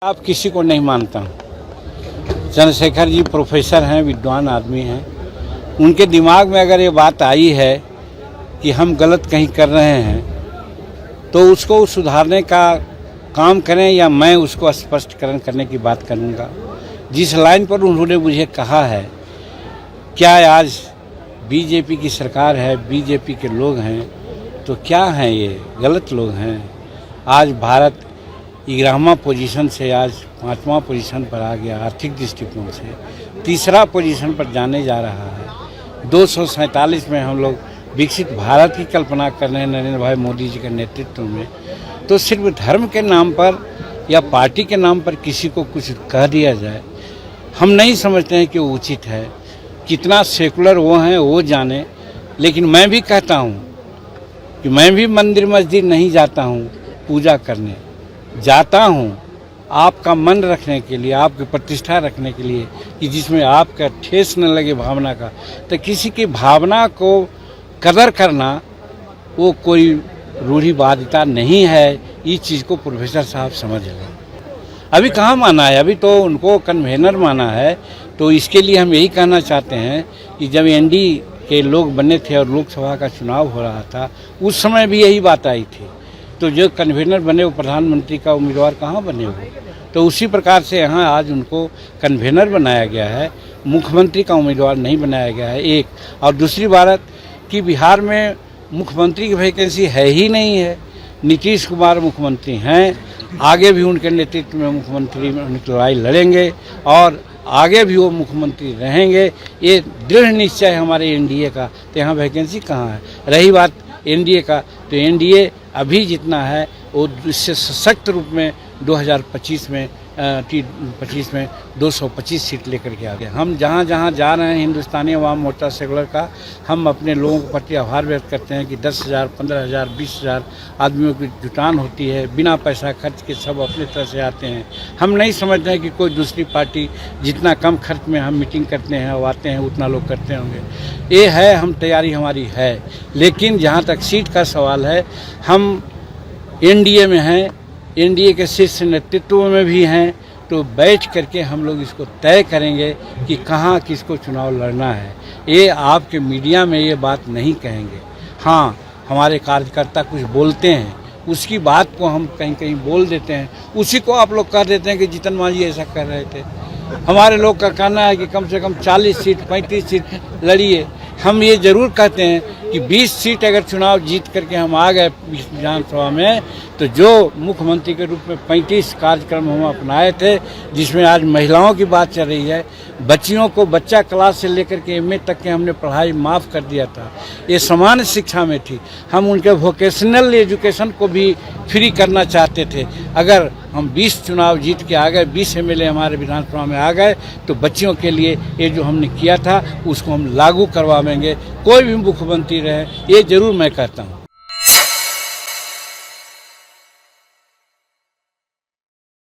आप किसी को नहीं मानता हूँ। चंद्रशेखर जी प्रोफेसर हैं, विद्वान आदमी हैं। उनके दिमाग में अगर ये बात आई है कि हम गलत कहीं कर रहे हैं तो उसको सुधारने का काम करें या मैं उसको स्पष्टीकरण करने की बात करूँगा। जिस लाइन पर उन्होंने मुझे कहा है, क्या आज बीजेपी की सरकार है, बीजेपी के लोग हैं, तो क्या हैं ये? गलत लोग हैं। आज भारत 11वां पोजीशन से आज 5वां पोजीशन पर आ गया। आर्थिक दृष्टिकोण से 3रा पोजीशन पर जाने जा रहा है। 247 में हम लोग विकसित भारत की कल्पना कर रहे हैं नरेंद्र भाई मोदी जी के नेतृत्व में। तो सिर्फ धर्म के नाम पर या पार्टी के नाम पर किसी को कुछ कह दिया जाए, हम नहीं समझते हैं कि वो उचित है। कितना सेकुलर वो हैं वो जाने, लेकिन मैं भी कहता हूँ कि मैं भी मंदिर मस्जिद नहीं जाता हूँ पूजा करने, जाता हूँ आपका मन रखने के लिए, आपकी प्रतिष्ठा रखने के लिए कि जिसमें आपका ठेस न लगे भावना का। तो किसी की भावना को कदर करना वो कोई रूढ़िवादिता नहीं है। इस चीज़ को प्रोफेसर साहब समझ लें। अभी कहाँ माना है, अभी तो उनको कन्वेनर माना है। तो इसके लिए हम यही कहना चाहते हैं कि जब एनडी के लोग बने थे और लोकसभा का चुनाव हो रहा था, उस समय भी यही बात आई थी। तो जो कन्वेनर बने वो प्रधानमंत्री का उम्मीदवार कहाँ बने हुए। तो उसी प्रकार से यहाँ आज उनको कन्वेनर बनाया गया है, मुख्यमंत्री का उम्मीदवार नहीं बनाया गया है। एक और दूसरी बात कि बिहार में मुख्यमंत्री की वैकेंसी है ही नहीं है। नीतीश कुमार मुख्यमंत्री हैं, आगे भी उनके नेतृत्व में मुख्यमंत्री लड़ाई लड़ेंगे और आगे भी वो मुख्यमंत्री रहेंगे। ये दृढ़ निश्चय है हमारे एनडीए का। तो यहाँ वैकेंसी कहाँ है। रही बात एनडीए का, तो एनडीए अभी जितना है वो इससे सशक्त रूप में 2025 में 225 सीट लेकर के आ गए। हम जहाँ जहाँ जा रहे हैं, हिंदुस्तानी अवाम मोर्चा सेकुलर का, हम अपने लोगों के प्रति आभार व्यक्त करते हैं कि 10,000, 15,000, 20,000 आदमियों की जुटान होती है, बिना पैसा खर्च के सब अपने तरह से आते हैं। हम नहीं समझते हैं कि कोई दूसरी पार्टी जितना कम खर्च में हम मीटिंग करते हैं और आते हैं उतना लोग करते होंगे। ये है, हम तैयारी हमारी है। लेकिन जहाँ तक सीट का सवाल है, हम एनडीए में हैं, एनडीए के शीर्ष नेतृत्व में भी हैं। तो बैठ करके हम लोग इसको तय करेंगे कि कहाँ किसको चुनाव लड़ना है। ये आपके मीडिया में ये बात नहीं कहेंगे। हाँ, हमारे कार्यकर्ता कुछ बोलते हैं, उसकी बात को हम कहीं कहीं बोल देते हैं, उसी को आप लोग कह देते हैं कि जीतन मांझी ऐसा कर रहे थे। हमारे लोग का कहना है कि कम से कम 40 सीट 35 सीट लड़िए। हम ये जरूर कहते हैं कि 20 सीट अगर चुनाव जीत करके हम आ गए विधानसभा में, तो जो मुख्यमंत्री के रूप में 35 कार्यक्रम हम अपनाए थे, जिसमें आज महिलाओं की बात चल रही है, बच्चियों को बच्चा क्लास से लेकर के एमए तक के हमने पढ़ाई माफ़ कर दिया था। ये समान शिक्षा में थी। हम उनके वोकेशनल एजुकेशन को भी फ्री करना चाहते थे। अगर हम 20 चुनाव जीत के आ गए, 20 एमएलए हमारे विधानसभा में आ गए, तो बच्चियों के लिए ये जो हमने किया था उसको हम लागू करवाएंगे। कोई भी मुख्यमंत्री रहे, ये जरूर मैं कहता हूँ।